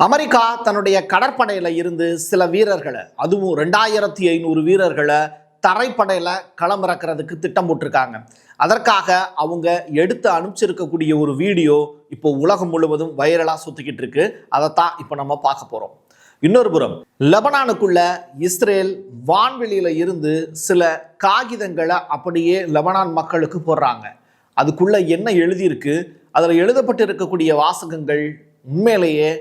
America தன்னுடைய கடற்படையில இருந்து சில வீரர்களை, அதுவும் 2500 வீரர்களை தரைப்படையில களமிறக்கிறதுக்கு திட்டம் போட்டிருக்காங்க. அதற்காக அவங்க எடுத்து அனுப்பிச்சிருக்கக்கூடிய ஒரு வீடியோ இப்போ உலகம் முழுவதும் வைரலா சுத்திக்கிட்டு இருக்கு. அதைத்தான் இப்போ நம்ம பார்க்க போறோம். இன்னொரு புறம் லெபனானுக்குள்ள இஸ்ரேல் வான்வெளியில இருந்து சில காகிதங்களை அப்படியே லெபனான் மக்களுக்கு போடுறாங்க. அதுக்குள்ள என்ன எழுதியிருக்கு, அதுல எழுதப்பட்டு இருக்கக்கூடிய வாசகங்கள் உண்மையிலேயே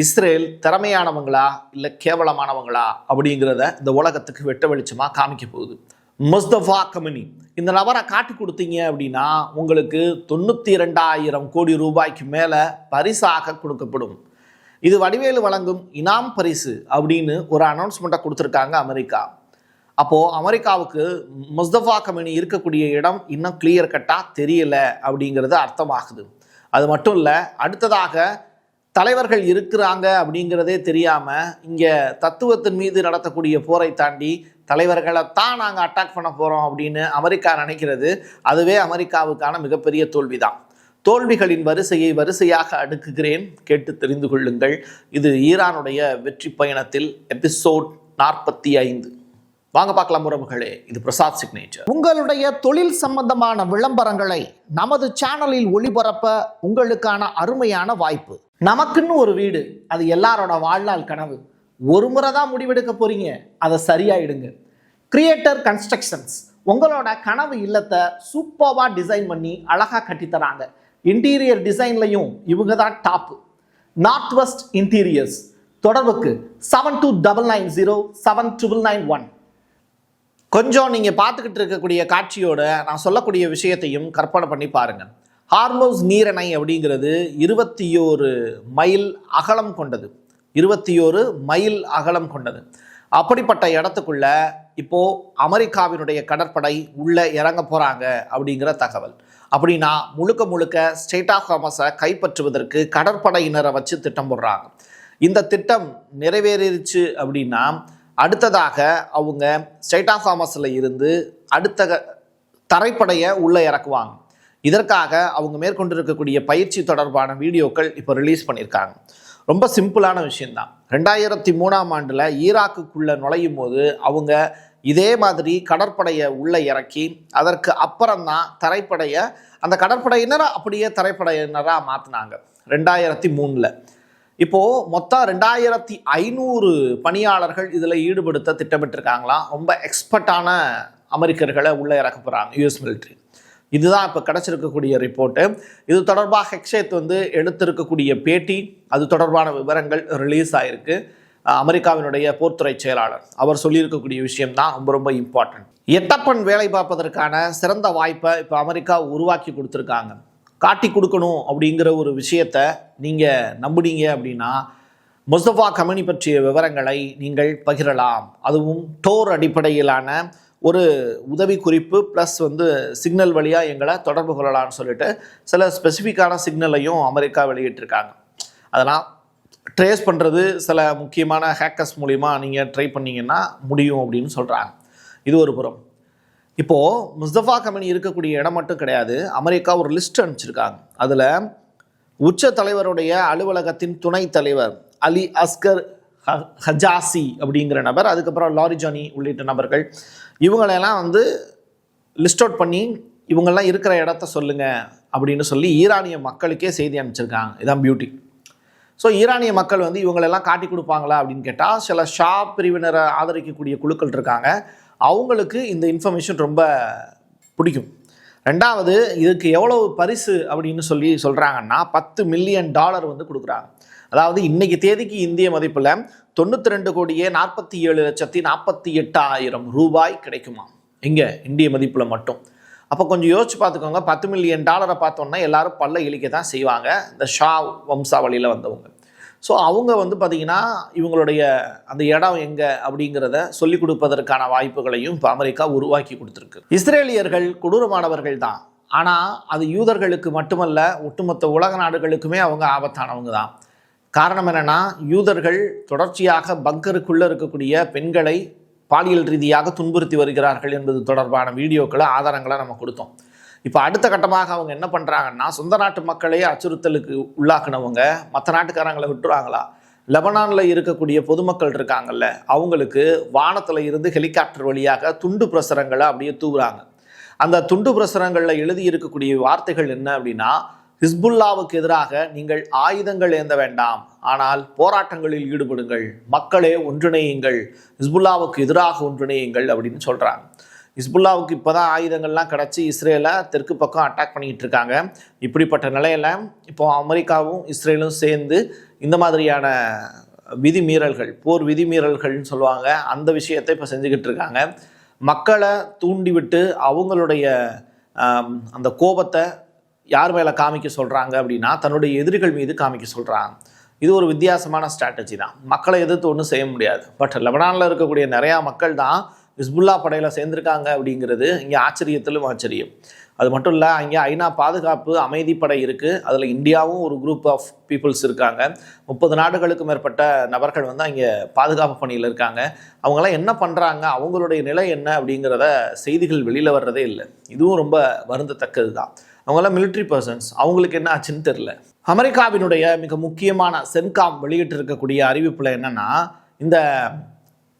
இஸ்ரேல் திறமையானவங்களா இல்லை கேவலமானவங்களா அப்படிங்கிறத இந்த உலகத்துக்கு வெட்ட வெளிச்சமா காமிக்க போகுது. முஸ்தபா கமினி இந்த நபரை காட்டி கொடுத்தீங்க அப்படின்னா உங்களுக்கு 92,000 கோடி ரூபாய்க்கு மேல பரிசாக கொடுக்கப்படும். இது வடிவேலு வழங்கும் இனாம் பரிசு அப்படின்னு ஒரு அனௌன்ஸ்மெண்ட்டை கொடுத்துருக்காங்க அமெரிக்கா. அப்போ அமெரிக்காவுக்கு முஸ்தபா கமினி இருக்கக்கூடிய இடம் இன்னும் கிளியர் கட்டா தெரியல அப்படிங்கிறது அர்த்தமாகுது. அது மட்டும் இல்லை, அடுத்ததாக தலைவர்கள் இருக்கிறாங்க அப்படிங்கிறதே தெரியாம இங்க தத்துவத்தின் மீது நடத்தக்கூடிய போரை தாண்டி தலைவர்களைத்தான் நாங்கள் அட்டாக் பண்ண போறோம் அப்படின்னு அமெரிக்கா நினைக்கிறது, அதுவே அமெரிக்காவுக்கான மிகப்பெரிய தோல்விதான். தோல்விகளின் வரிசையை வரிசையாக அடுக்குகிறேன், கேட்டு தெரிந்து கொள்ளுங்கள். இது ஈரானுடைய வெற்றி பயணத்தில் எபிசோட் 45. வாங்க பார்க்கலாம் உறவுகளே. இது பிரசாத் சிக்னேச்சர். உங்களுடைய தொழில் சம்பந்தமான விளம்பரங்களை நமது சேனலில் ஒளிபரப்ப உங்களுக்கான அருமையான வாய்ப்பு. நமக்குன்னு ஒரு வீடு, அது எல்லாரோட வாழ்நாள் கனவு. ஒரு முறை தான் முடிவெடுக்க போறீங்க, அதை சரியாயிடுங்க. கிரியேட்டர் கன்ஸ்ட்ரக்ஷன்ஸ் உங்களோட கனவு இல்லத்தை சூப்பர்வா டிசைன் பண்ணி அழகா கட்டித்தராங்க. இன்டீரியர் டிசைன்லையும் இவங்க தான் டாப். North west interiors. தொடர்புக்கு 7299079991. கொஞ்சம் நீங்கள் பார்த்துக்கிட்டு இருக்கக்கூடிய காட்சியோட நான் சொல்லக்கூடிய விஷயத்தையும் கற்பனை பண்ணி பாருங்க. ஹார்மோஸ் நீரணை அப்படிங்கிறது 21 மைல் அகலம் கொண்டது. 21 மைல் அகலம் கொண்டது. அப்படிப்பட்ட இடத்துக்குள்ள இப்போ அமெரிக்காவினுடைய கடற்படை உள்ள இறங்க போறாங்க அப்படிங்கிற தகவல். அப்படின்னா முழுக்க முழுக்க ஸ்டேட் ஆஃப் ஹார்மஸை கைப்பற்றுவதற்கு கடற்படையினரை வச்சு திட்டம் போடுறாங்க. இந்த திட்டம் நிறைவேறிடுச்சு அப்படின்னா அடுத்ததாக அவங்க ஸ்டேட் ஆஃப் ஹார்மஸில் இருந்து அடுத்த தரைப்படையை உள்ளே இறக்குவாங்க. இதற்காக அவங்க மேற்கொண்டிருக்கக்கூடிய பயிற்சி தொடர்பான வீடியோக்கள் இப்போ ரிலீஸ் பண்ணியிருக்காங்க. ரொம்ப சிம்பிளான விஷயம்தான். 2003ஆம் ஆண்டில் ஈராக்குக்குள்ள நுழையும் போது அவங்க இதே மாதிரி கடற்படையை உள்ளே இறக்கி அதற்கு அப்புறம்தான் தரைப்படையை அந்த கடற்படையினரை அப்படியே தரைப்படையினராக மாற்றினாங்க 2003. இப்போது மொத்தம் 2500 பணியாளர்கள் இதில் ஈடுபடுத்த திட்டமிட்டிருக்காங்களாம். ரொம்ப எக்ஸ்பர்ட்டான அமெரிக்கர்களை உள்ளே இறக்க போகிறாங்க யூஎஸ் மிலிட்ரி. இதுதான் இப்போ கிடச்சிருக்கக்கூடிய ரிப்போர்ட்டு. இது தொடர்பாக ஹெக்ஷேத் எடுத்திருக்கக்கூடிய பேட்டி, அது தொடர்பான விவரங்கள் ரிலீஸ் ஆகிருக்கு. அமெரிக்காவினுடைய போர்த்துறை செயலாளர் அவர் சொல்லியிருக்கக்கூடிய விஷயம் தான் ரொம்ப ரொம்ப இம்பார்ட்டன்ட். எட்டப்பன் வேலை பார்ப்பதற்கான சிறந்த வாய்ப்பை இப்போ அமெரிக்கா உருவாக்கி கொடுத்துருக்காங்க. காட்டி கொடுக்கணும் அப்படிங்கிற ஒரு விஷயத்தை நீங்கள் நம்புனீங்க அப்படின்னா முஸ்தபா கமினி பற்றிய விவரங்களை நீங்கள் பகிரலாம். அதுவும் டோர் அடிப்படையிலான ஒரு உதவி குறிப்பு ப்ளஸ் சிக்னல் வழியாக எங்களை தொடர்பு கொள்ளலாம்னு சொல்லிட்டு சில ஸ்பெசிஃபிக்கான சிக்னலையும் அமெரிக்கா வெளியிட்டிருக்காங்க. அதெல்லாம் ட்ரேஸ் பண்ணுறது சில முக்கியமான ஹேக்கர்ஸ் மூலிமா நீங்கள் ட்ரை பண்ணிங்கன்னா முடியும் அப்படின்னு சொல்கிறாங்க. இது ஒரு புறம். இப்போது முஸ்தபா கமினி இருக்கக்கூடிய இடம் மட்டும் கிடையாது, அமெரிக்கா ஒரு லிஸ்ட் அனுப்பிச்சிருக்காங்க. அதில் உச்ச தலைவருடைய அலுவலகத்தின் துணைத் தலைவர் அலி அஸ்கர் ஹஜாசி அப்படிங்கிற நபர், அதுக்கப்புறம் லாரிஜானி உள்ளிட்ட நபர்கள், இவங்களெல்லாம் லிஸ்ட் அவுட் பண்ணி இவங்கெல்லாம் இருக்கிற இடத்த சொல்லுங்கள் அப்படின்னு சொல்லி ஈரானிய மக்களுக்கே செய்தி அனுப்பிச்சிருக்காங்க. இதான் பியூட்டி. ஸோ ஈரானிய மக்கள் இவங்களெல்லாம் காட்டி கொடுப்பாங்களா அப்படின்னு கேட்டால் சில ஷா பிரிவினரை ஆதரிக்கக்கூடிய குழுக்கள் இருக்காங்க, அவங்களுக்கு இந்த இன்ஃபர்மேஷன் ரொம்ப பிடிக்கும். ரெண்டாவது, இதுக்கு எவ்வளவு பரிசு அப்படின்னு சொல்கிறாங்கன்னா $10 மில்லியன் கொடுக்குறாங்க. அதாவது இன்னைக்கு தேதிக்கு இந்திய மதிப்பில் 92,47,48,000 ரூபாய் கிடைக்குமா இங்கே இந்திய மதிப்பில் மட்டும். அப்போ கொஞ்சம் யோசிச்சு பார்த்துக்கோங்க. $10 மில்லியன் பார்த்தோன்னா எல்லாரும் பல்ல இழிக்க தான் செய்வாங்க, இந்த ஷா வம்சாவளியில் வந்தவங்க. ஸோ அவங்க பார்த்திங்கன்னா இவங்களுடைய அந்த இடம் எங்கே அப்படிங்கிறத சொல்லிக் கொடுப்பதற்கான வாய்ப்புகளையும் இப்போ அமெரிக்கா உருவாக்கி கொடுத்துருக்கு. இஸ்ரேலியர்கள் கொடூரமானவர்கள் தான், ஆனால் அது யூதர்களுக்கு மட்டுமல்ல, ஒட்டுமொத்த உலக நாடுகளுக்குமே அவங்க ஆபத்தானவங்க தான். காரணம் என்னென்னா, யூதர்கள் தொடர்ச்சியாக பங்கருக்குள்ளே இருக்கக்கூடிய பெண்களை பாலியல் ரீதியாக துன்புறுத்தி வருகிறார்கள் என்பது தொடர்பான வீடியோக்களை ஆதாரங்களை நம்ம கொடுத்தோம். இப்போ அடுத்த கட்டமாக அவங்க என்ன பண்ணுறாங்கன்னா, சொந்த நாட்டு மக்களே அச்சுறுத்தலுக்கு உள்ளாக்குனவங்க மற்ற நாட்டுக்காரங்களை விட்டுருவாங்களா? லெபனானில் இருக்கக்கூடிய பொதுமக்கள் இருக்காங்கல்ல, அவங்களுக்கு வானத்தில் இருந்து ஹெலிகாப்டர் வழியாக துண்டு பிரசுரங்களை அப்படியே தூவுறாங்க. அந்த துண்டு பிரசுரங்களில் எழுதி இருக்கக்கூடிய வார்த்தைகள் என்ன அப்படின்னா, ஹிஸ்புல்லாவுக்கு எதிராக நீங்கள் ஆயுதங்கள் ஏந்த வேண்டாம், ஆனால் போராட்டங்களில் ஈடுபடுங்கள், மக்களே ஒன்றிணையுங்கள், ஹிஸ்புல்லாவுக்கு எதிராக ஒன்றிணையுங்கள் அப்படின்னு சொல்கிறாங்க. ஹிஸ்புல்லாவுக்கு இப்போ தான் ஆயுதங்கள்லாம் கிடச்சி இஸ்ரேலை தெற்கு பக்கம் அட்டாக் பண்ணிக்கிட்டு இருக்காங்க. இப்படிப்பட்ட நிலையில் இப்போ அமெரிக்காவும் இஸ்ரேலும் சேர்ந்து இந்த மாதிரியான விதிமீறல்கள், போர் விதிமீறல்கள்னு சொல்லுவாங்க, அந்த விஷயத்தை இப்போ செஞ்சுக்கிட்டு இருக்காங்க. மக்களை தூண்டிவிட்டு அவங்களுடைய அந்த கோபத்தை யார் மேலே காமிக்க சொல்கிறாங்க அப்படின்னா, தன்னுடைய எதிரிகள் மீது காமிக்க சொல்கிறாங்க. இது ஒரு வித்தியாசமான ஸ்ட்ராட்டஜி தான். மக்களை எதிர்த்து ஒன்றும் செய்ய முடியாது. பட் லெபனானில் இருக்கக்கூடிய நிறையா மக்கள் தான் ஹிஸ்புல்லா படையில் சேர்ந்துருக்காங்க அப்படிங்கிறது இங்கே ஆச்சரியத்திலும் ஆச்சரியம். அது மட்டும் இல்லை, அங்கே ஐநா பாதுகாப்பு அமைதிப்படை இருக்குது. அதில் இந்தியாவும் ஒரு குரூப் ஆஃப் பீப்புள்ஸ் இருக்காங்க. 30 நாடுகளுக்கு மேற்பட்ட நபர்கள் வந்து அங்கே பாதுகாப்பு பணியில் இருக்காங்க. அவங்களாம் என்ன பண்ணுறாங்க, அவங்களுடைய நிலை என்ன அப்படிங்கிறத செய்திகள் வெளியில் வர்றதே இல்லை. இதுவும் ரொம்ப வருந்தத்தக்கது தான். அவங்களாம் மிலிட்ரி பர்சன்ஸ், அவங்களுக்கு என்ன ஆச்சுன்னு தெரில. அமெரிக்காவினுடைய மிக முக்கியமான சென்காம் வெளியிட்டு இருக்கக்கூடிய அறிவிப்பில் என்னென்னா, இந்த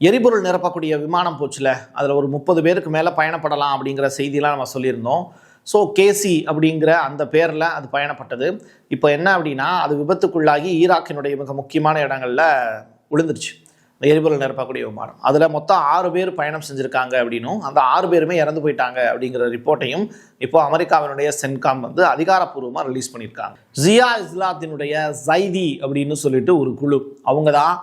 எரிபொருள் நிரப்பக்கூடிய விமானம் போச்சுல, அதில் ஒரு 30 பேருக்கு மேலே பயணப்படலாம் அப்படிங்கிற செய்தியெலாம் நம்ம சொல்லியிருந்தோம். ஸோ கேசி அப்படிங்கிற அந்த பேரில் அது பயணப்பட்டது. இப்போ என்ன அப்படின்னா, அது விபத்துக்குள்ளாகி ஈராக்கினுடைய மிக முக்கியமான இடங்களில் விழுந்துருச்சு எரிபொருள் நிரப்பக்கூடிய விமானம். அதில் மொத்தம் 6 பேர் பயணம் செஞ்சுருக்காங்க அப்படின்னும், அந்த 6 பேருமே இறந்து போயிட்டாங்க அப்படிங்கிற ரிப்போர்ட்டையும் இப்போ அமெரிக்காவினுடைய சென்காம் வந்து அதிகாரப்பூர்வமாக ரிலீஸ் பண்ணியிருக்காங்க. ஜியா இஸ்லாத்தினுடைய ஜைதி அப்படின்னு சொல்லிட்டு ஒரு குழு, அவங்க தான்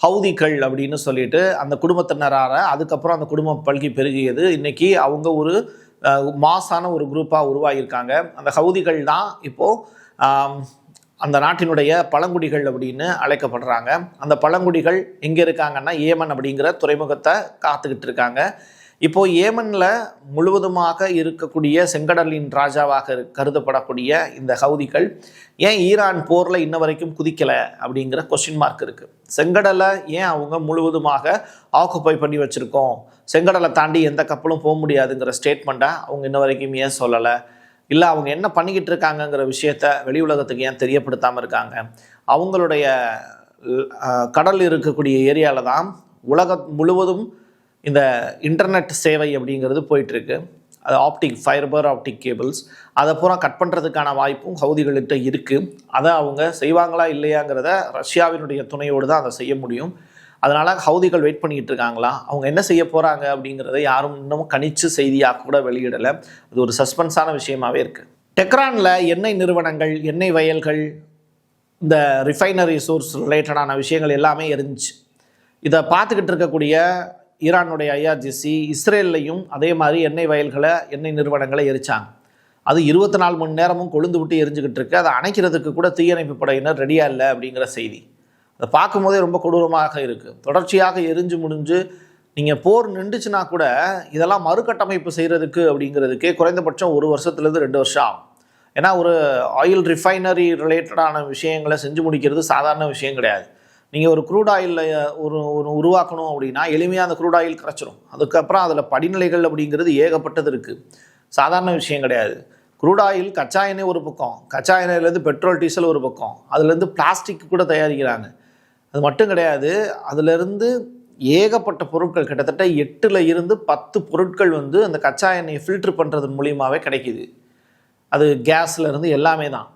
ஹவுதிகள் அப்படின்னு சொல்லிட்டு அந்த குடும்பத்தினராக, அதுக்கப்புறம் அந்த குடும்பம் பல்கி பெருகியது. இன்றைக்கி அவங்க ஒரு மாசான ஒரு குரூப்பாக உருவாகியிருக்காங்க. அந்த ஹவுதிகள் தான் இப்போது அந்த நாட்டினுடைய பழங்குடிகள் அப்படின்னு அழைக்கப்படுறாங்க. அந்த பழங்குடிகள் எங்கே இருக்காங்கன்னா, ஏமன் அப்படிங்கிற துறைமுகத்தை காத்துக்கிட்டு இருக்காங்க. இப்போது ஏமனில் முழுவதுமாக இருக்கக்கூடிய செங்கடலின் ராஜாவாக கருதப்படக்கூடிய இந்த ஹவுதிகள் ஏன் ஈரான் போரில் இன்ன வரைக்கும் குதிக்கலை அப்படிங்கிற கொஸ்டின் மார்க் இருக்குது. செங்கடலை ஏன் அவங்க முழுவதுமாக ஆக்குப்பை பண்ணி வச்சுருக்கோம், செங்கடலை தாண்டி எந்த கப்பலும் போக முடியாதுங்கிற ஸ்டேட்மெண்ட்டை அவங்க இன்ன வரைக்கும் ஏன் சொல்லலை, இல்லை அவங்க என்ன பண்ணிக்கிட்டு இருக்காங்கங்கிற விஷயத்த வெளி உலகத்துக்கு ஏன் தெரியப்படுத்தாமல் இருக்காங்க. அவங்களுடைய கடல் இருக்கக்கூடிய ஏரியாவில் தான் உலகம் முழுவதும் இந்த இன்டர்நெட் சேவை அப்படிங்கிறது போயிட்டுருக்கு. அது ஃபைபர் ஆப்டிக் கேபிள்ஸ், அதை பூரா கட் பண்ணுறதுக்கான வாய்ப்பும் ஹவுதிகள்கிட்ட இருக்குது. அதை அவங்க செய்வாங்களா இல்லையாங்கிறத ரஷ்யாவினுடைய துணையோடு தான் அதை செய்ய முடியும். அதனால் ஹவுதிகள் வெயிட் பண்ணிக்கிட்டு இருக்காங்களா, அவங்க என்ன செய்ய போகிறாங்க அப்படிங்கிறத யாரும் இன்னமும் கணிச்சு செய்தியாக கூட வெளியிடலை. அது ஒரு சஸ்பென்ஸான விஷயமாகவே இருக்குது. டெக்ரானில் எண்ணெய் நிறுவனங்கள், எண்ணெய் வயல்கள், இந்த ரிஃபைனரி சோர்ஸ் ரிலேட்டடான விஷயங்கள் எல்லாமே இருந்துச்சு. இதை பார்த்துக்கிட்டு இருக்கக்கூடிய ஈரானுடைய IRGC இஸ்ரேல்லையும் அதே மாதிரி எண்ணெய் வயல்களை, எண்ணெய் நிறுவனங்களை எரிச்சாங்க. அது 24 மணி நேரமும் கொழுந்து விட்டு எரிஞ்சுக்கிட்டு இருக்கு. அதை அணைக்கிறதுக்கு கூட தீயணைப்பு படையினர் ரெடியாக இல்லை அப்படிங்கிற செய்தி. அதை பார்க்கும்போதே ரொம்ப கொடூரமாக இருக்குது. தொடர்ச்சியாக எரிஞ்சு முடிஞ்சு நீங்கள் போர் நின்றுச்சுன்னா கூட இதெல்லாம் மறுகட்டமைப்பு செய்கிறதுக்கு அப்படிங்கிறதுக்கே குறைந்தபட்சம் 1 வருஷத்துலேருந்து 2 வருஷம் ஆகும். ஏன்னா ஒரு ஆயில் ரிஃபைனரி ரிலேட்டடான விஷயங்களை செஞ்சு முடிக்கிறது சாதாரண விஷயம் கிடையாது. நீங்கள் ஒரு க்ரூட் ஆயிலில் ஒரு உருவாக்கணும் அப்படின்னா எளிமையாக அந்த க்ரூட் ஆயில் கிடச்சிரும். அதுக்கப்புறம் அதில் படிநிலைகள் அப்படிங்கிறது ஏகப்பட்டது இருக்குது, சாதாரண விஷயம் கிடையாது. க்ரூட் ஆயில், கச்சா எண்ணெய் ஒரு பக்கம், கச்சா எண்ணெயிலேருந்து பெட்ரோல் டீசல் ஒரு பக்கம், அதுலேருந்து பிளாஸ்டிக் கூட தயாரிக்கிறாங்க. அது மட்டும் கிடையாது, அதிலிருந்து ஏகப்பட்ட பொருட்கள், கிட்டத்தட்ட 8ல் இருந்து 10 பொருட்கள் வந்து அந்த கச்சா எண்ணெயை ஃபில்ட்ரு பண்ணுறதன் மூலியமாகவே கிடைக்கிது. அது கேஸ்லேருந்து எல்லாமே தான்.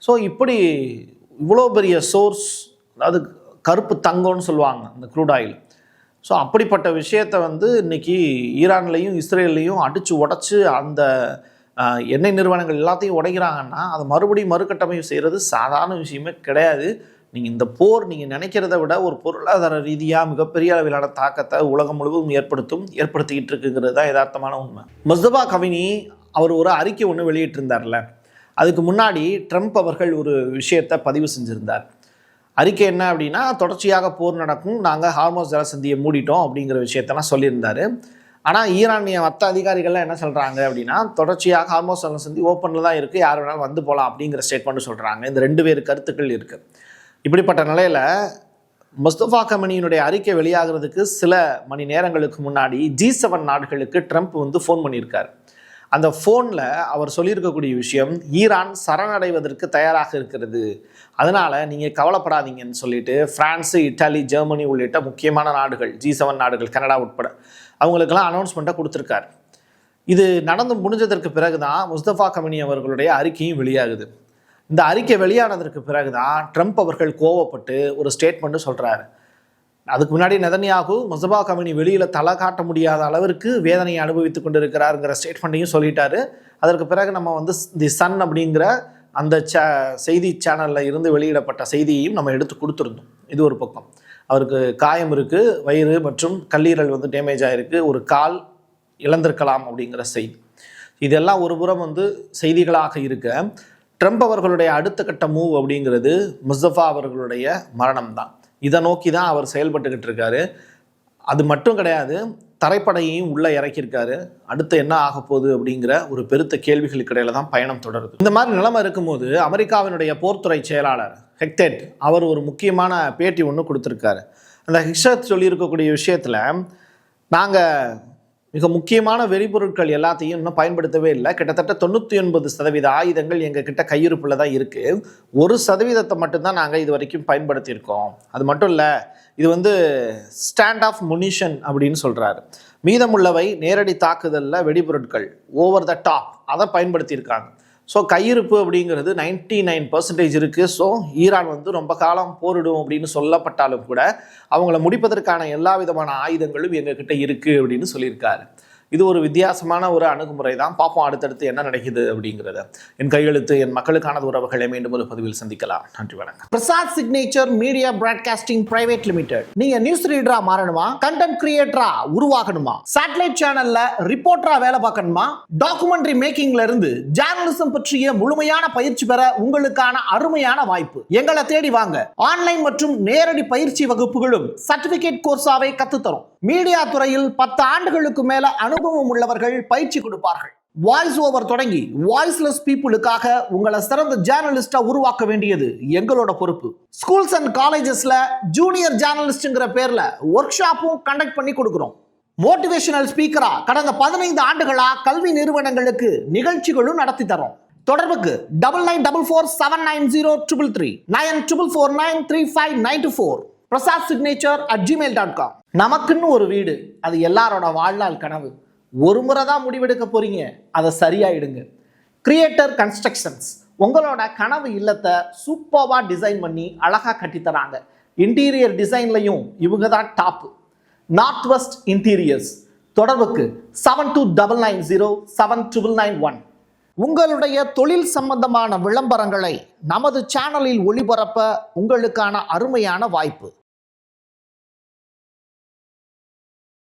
ஸோ இப்படி இவ்வளோ பெரிய சோர்ஸ், அதாவது கருப்பு தங்கம்னு சொல்லுவாங்க அந்த க்ரூட் ஆயில். ஸோ அப்படிப்பட்ட விஷயத்தை வந்து இன்றைக்கி ஈரான்லேயும் இஸ்ரேல்லையும் அடித்து உடச்சி அந்த எண்ணெய் நிறுவனங்கள் எல்லாத்தையும் உடைக்கிறாங்கன்னா அதை மறுபடியும் மறுகட்டமைப்பு செய்கிறது சாதாரண விஷயமே கிடையாது. நீங்கள் இந்த போர் நீங்கள் நினைக்கிறத விட ஒரு பொருளாதார ரீதியாக மிகப்பெரிய அளவிலான தாக்கத்தை உலகம் முழுவதும் ஏற்படுத்திக்கிட்டு இருக்குங்கிறது தான் யதார்த்தமான உண்மை. முஸ்தபா கவினி அவர் ஒரு அறிக்கை ஒன்று வெளியிட்டிருந்தார்ல, அதுக்கு முன்னாடி ட்ரம்ப் அவர்கள் ஒரு விஷயத்தை பதிவு செஞ்சுருந்தார். அறிக்கை என்ன அப்படின்னா, தொடர்ச்சியாக போர் நடக்கும், நாங்கள் ஹார்மோஸ் ஜலசந்தியை மூடிட்டோம் அப்படிங்கிற விஷயத்தெல்லாம் சொல்லியிருந்தார். ஆனால் ஈரானிய மற்ற அதிகாரிகள்லாம் என்ன சொல்கிறாங்க அப்படின்னா, தொடர்ச்சியாக ஹார்மோஸ் ஜலசந்தி ஓப்பனில் தான் இருக்குது, யார் வேணாலும் வந்து போகலாம் அப்படிங்கிற ஸ்டேட்மெண்ட் சொல்கிறாங்க. இந்த 2 பேர் கருத்துக்கள் இருக்குது. இப்படிப்பட்ட நிலையில் முஸ்தபா கமனியினுடைய அறிக்கை வெளியாகிறதுக்கு சில மணி நேரங்களுக்கு முன்னாடி G7 நாடுகளுக்கு ட்ரம்ப் வந்து ஃபோன் பண்ணியிருக்கார். அந்த ஃபோனில் அவர் சொல்லியிருக்கக்கூடிய விஷயம், ஈரான் சரணடைவதற்கு தயாராக இருக்கிறது, அதனால் நீங்கள் கவலைப்படாதீங்கன்னு சொல்லிட்டு பிரான்ஸு, இட்டாலி, ஜெர்மனி உள்ளிட்ட முக்கியமான நாடுகள், G7 நாடுகள், கனடா உட்பட அவங்களுக்கெல்லாம் அனௌன்ஸ்மெண்ட்டை கொடுத்துருக்காரு. இது நடந்து முடிஞ்சதற்கு பிறகு தான் முஸ்தபா கமினி அவர்களுடைய அறிக்கையும் வெளியாகுது. இந்த அறிக்கை வெளியானதற்கு பிறகு தான் ட்ரம்ப் அவர்கள் கோவப்பட்டு ஒரு ஸ்டேட்மெண்ட்டு சொல்கிறாரு. அதுக்கு முன்னாடி நெதன்யாகு முஸ்தபா கமினி வெளியில் தலை காட்ட முடியாத அளவிற்கு வேதனையை அனுபவித்து கொண்டு இருக்கிறாருங்கிற ஸ்டேட்மெண்ட்டையும் சொல்லிட்டாரு. அதற்கு பிறகு நம்ம வந்து தி சன் அப்படிங்கிற அந்த செய்தி சேனலில் இருந்து வெளியிடப்பட்ட செய்தியையும் நம்ம எடுத்து கொடுத்துருந்தோம். இது ஒரு பக்கம். அவருக்கு காயம் இருக்குது, வயிறு மற்றும் கல்லீரல் வந்து டேமேஜ் ஆகிருக்கு, ஒரு கால் இழந்திருக்கலாம் அப்படிங்கிற செய்தி. இதெல்லாம் ஒரு புறம் வந்து செய்திகளாக இருக்க, ட்ரம்ப் அவர்களுடைய அடுத்த கட்ட மூவ் அப்படிங்கிறது முஸ்தபா அவர்களுடைய மரணம் தான். இதை நோக்கி தான் அவர் செயல்பட்டுக்கிட்டு இருக்காரு. அது மட்டும் கிடையாது, தரைப்படையையும் உள்ளே இறக்கியிருக்காரு. அடுத்து என்ன ஆக போகுது அப்படிங்கிற ஒரு பெருத்த கேள்விகளுக்கு இடையில தான் பயணம் தொடருது. இந்த மாதிரி நிலைமை இருக்கும்போது அமெரிக்காவினுடைய போர்த்துறை செயலாளர் ஹெக்டெட் அவர் ஒரு முக்கியமான பேட்டி ஒன்று கொடுத்துருக்காரு. அந்த ஹெக்டெட் சொல்லியிருக்கக்கூடிய விஷயத்தில், நாங்கள் மிக முக்கியமான வெறிபொருட்கள் எல்லாத்தையும் இன்னும் பயன்படுத்தவே இல்லை. கிட்டத்தட்ட 99% ஆயுதங்கள் எங்கள் கிட்ட கையிருப்பில் தான் இருக்குது. 1% மட்டும்தான் நாங்கள் இது வரைக்கும் பயன்படுத்தியிருக்கோம். அது மட்டும் இல்லை, இது வந்து ஸ்டாண்ட் ஆஃப் முனிஷன் அப்படின்னு சொல்கிறாரு. மீதமுள்ளவை நேரடி தாக்குதலில் வெடிபொருட்கள், ஓவர் த டாப், அதை பயன்படுத்தியிருக்காங்க. ஸோ கையிருப்பு அப்படிங்கிறது 99% இருக்குது. ஸோ ஈரான் வந்து ரொம்ப காலம் போரிடும் அப்படின்னு சொல்லப்பட்டாலும் கூட அவங்கள முடிப்பதற்கான எல்லா விதமான ஆயுதங்களும் எங்ககிட்ட இருக்குது அப்படின்னு சொல்லியிருக்காரு. இது ஒரு வித்தியாசமான ஒரு அணுகுமுறை தான். பார்ப்போம் அடுத்தடுத்து என்ன நடக்குது அப்படிங்கிறத. என் கையெழுத்து, என் மக்களுக்கான உறவுகளை மீண்டும் ஒரு பதிவில் சந்திக்கலாம். நன்றி, வணக்கம். Prasad signature media broadcasting private limited. நீங்க நியூஸ் ரீடரா மாறணுமா, கண்டென்ட் கிரியேட்டரா உருவாகணுமா, சேட்டலைட் சேனல்ல ரிப்போர்ட்டரா வேலை பார்க்கணுமா, டாக்குமெண்ட்ரி மேக்கிங்ல இருந்து ஜேர்னலிசம் பற்றிய முழுமையான பயிற்சி பெற உங்களுக்கான அருமையான வாய்ப்பு. எங்களை தேடி வாங்க. ஆன்லைன் மற்றும் நேரடி பயிற்சி வகுப்புகளும் சர்டிபிகேட் கோர்ஸாவே கத்துத்தரும். மீடியா துறையில் 10 ஆண்டுகளுக்கு மேல அனுபவம் உள்ளவர்கள் பயிற்சி கொடுப்பார்கள். வாய்ஸ் ஓவர் தொடங்கி வாய்ஸ்லெஸ் பீப்புளுக்காக உங்களை சிறந்த ஜேர்னலிஸ்டா உருவாக்க வேண்டியது எங்களோட பொறுப்பு. ஸ்கூல்ஸ் அண்ட் காலேஜஸ்ல ஜூனியர் ஜேர்னலிஸ்ட்ங்கிற பேர்ல ஒர்க் ஷாப்பும் கண்டக்ட் பண்ணி கொடுக்கிறோம். மோட்டிவேஷனல் ஸ்பீக்கரா கடந்த 15 ஆண்டுகளா கல்வி நிறுவனங்களுக்கு நிகழ்ச்சிகளும் நடத்தி தரோம். தொடர்புக்கு 9944790333 94493594 prasadsignature@gmail.com. நமக்குன்னு ஒரு வீடு, அது எல்லாரோட வாழ்நாள் கனவு. ஒரு முறை தான் முடிவெடுக்க போறீங்க, அதை சரியாயிடுங்க. கிரியேட்டர் கன்ஸ்ட்ரக்ஷன்ஸ் உங்களோட கனவு இல்லத்தை சூப்பர்வா டிசைன் பண்ணி அழகா கட்டித்தராங்க. இன்டீரியர் டிசைன்லையும் இவங்க தான் டாப். North west interiors. தொடர்புக்கு 7299079991. உங்களுடைய தொழில் சம்பந்தமான விளம்பரங்களை நமது சேனலில் ஒளிபரப்ப உங்களுக்கான அருமையான வாய்ப்பு.